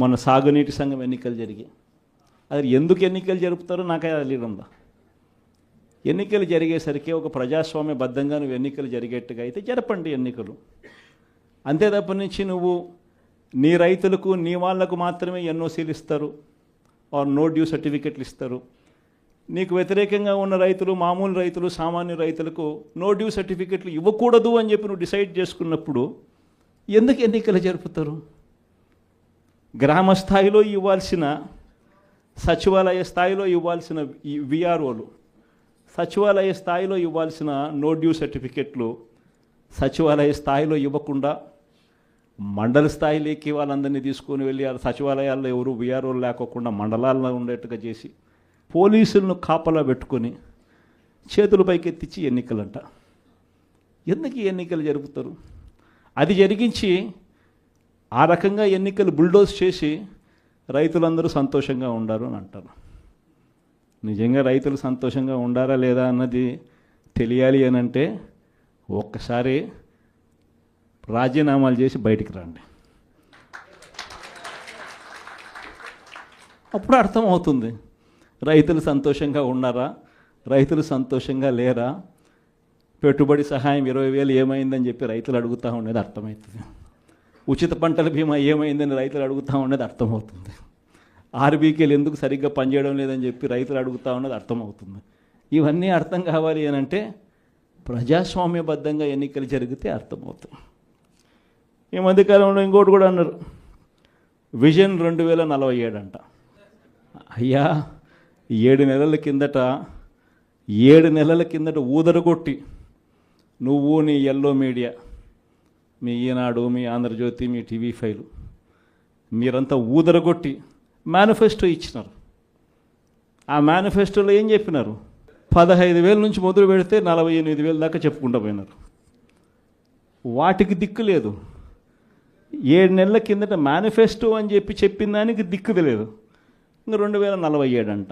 మన సాగునీటి సంఘం ఎన్నికలు జరిగాయి. అది ఎందుకు ఎన్నికలు జరుపుతారో నాకే తెలియడంలా. ఎన్నికలు జరిగేసరికి ఒక ప్రజాస్వామ్యబద్ధంగా నువ్వు ఎన్నికలు జరిగేట్టుగా అయితే జరపండి ఎన్నికలు. అంతే తప్ప నుంచి నువ్వు నీ రైతులకు నీ వాళ్లకు మాత్రమే ఎన్ఓసీలు ఇస్తారు, ఆర్ నో డ్యూ సర్టిఫికెట్లు ఇస్తారు. నీకు వ్యతిరేకంగా ఉన్న రైతులు, మామూలు రైతులు, సామాన్య రైతులకు నో డ్యూ సర్టిఫికెట్లు ఇవ్వకూడదు అని చెప్పి నువ్వు డిసైడ్ చేసుకున్నప్పుడు ఎందుకు ఎన్నికలు జరుపుతారు? గ్రామ స్థాయిలో ఇవ్వాల్సిన, సచివాలయ స్థాయిలో ఇవ్వాల్సిన విఆర్ఓలు, సచివాలయ స్థాయిలో ఇవ్వాల్సిన నో డ్యూ సర్టిఫికెట్లు సచివాలయ స్థాయిలో ఇవ్వకుండా మండల స్థాయిలోకి వాళ్ళందరినీ తీసుకొని వెళ్ళి ఆ సచివాలయాల్లో ఎవరు విఆర్ఓలు లేకోకుండా మండలాల్లో ఉండేట్టుగా చేసి పోలీసులను కాపలా పెట్టుకొని చేతుల పైకెత్తించి ఎన్నికలంట. ఎందుకు ఈ ఎన్నికలు జరుపుతారు? అది జరిగించి ఆ రకంగా ఎన్నికలు బుల్డోజ్ చేసి రైతులందరూ సంతోషంగా ఉండారు అని అంటారు. నిజంగా రైతులు సంతోషంగా ఉండారా లేదా అన్నది తెలియాలి అని అంటే ఒక్కసారి రాజీనామాలు చేసి బయటికి రండి, అప్పుడు అర్థమవుతుంది రైతులు సంతోషంగా ఉన్నారా, రైతులు సంతోషంగా లేరా. పెట్టుబడి సహాయం 20,000 ఏమైందని చెప్పి రైతులు అడుగుతూ ఉండేది అర్థమవుతుంది. ఉచిత పంటల బీమా ఏమైందని రైతులు అడుగుతూ ఉండేది అర్థమవుతుంది. ఆర్బీకేలు ఎందుకు సరిగ్గా పనిచేయడం లేదని చెప్పి రైతులు అడుగుతూ ఉన్నది అర్థమవుతుంది. ఇవన్నీ అర్థం కావాలి అని అంటే ప్రజాస్వామ్యబద్ధంగా ఎన్నికలు జరిగితే అర్థమవుతుంది. ఈ మధ్యకాలంలో ఇంకోటి కూడా అన్నారు, విజన్ 2047 అంట. అయ్యా 7 నెలల కిందట ఊదరగొట్టి నువ్వు, నీ ఎల్లో మీడియా, మీ ఈనాడు, మీ ఆంధ్రజ్యోతి, మీ TV5 మీరంతా ఊదరగొట్టి మేనిఫెస్టో ఇచ్చినారు. ఆ మేనిఫెస్టోలో ఏం చెప్పినారు? 15,000 నుంచి మొదలు పెడితే 48,000 దాకా చెప్పుకుంటూ పోయినారు. వాటికి దిక్కు లేదు. 7 నెలల కిందట మేనిఫెస్టో అని చెప్పి చెప్పిన దానికి దిక్కుది లేదు. ఇంకా 2047 అంట.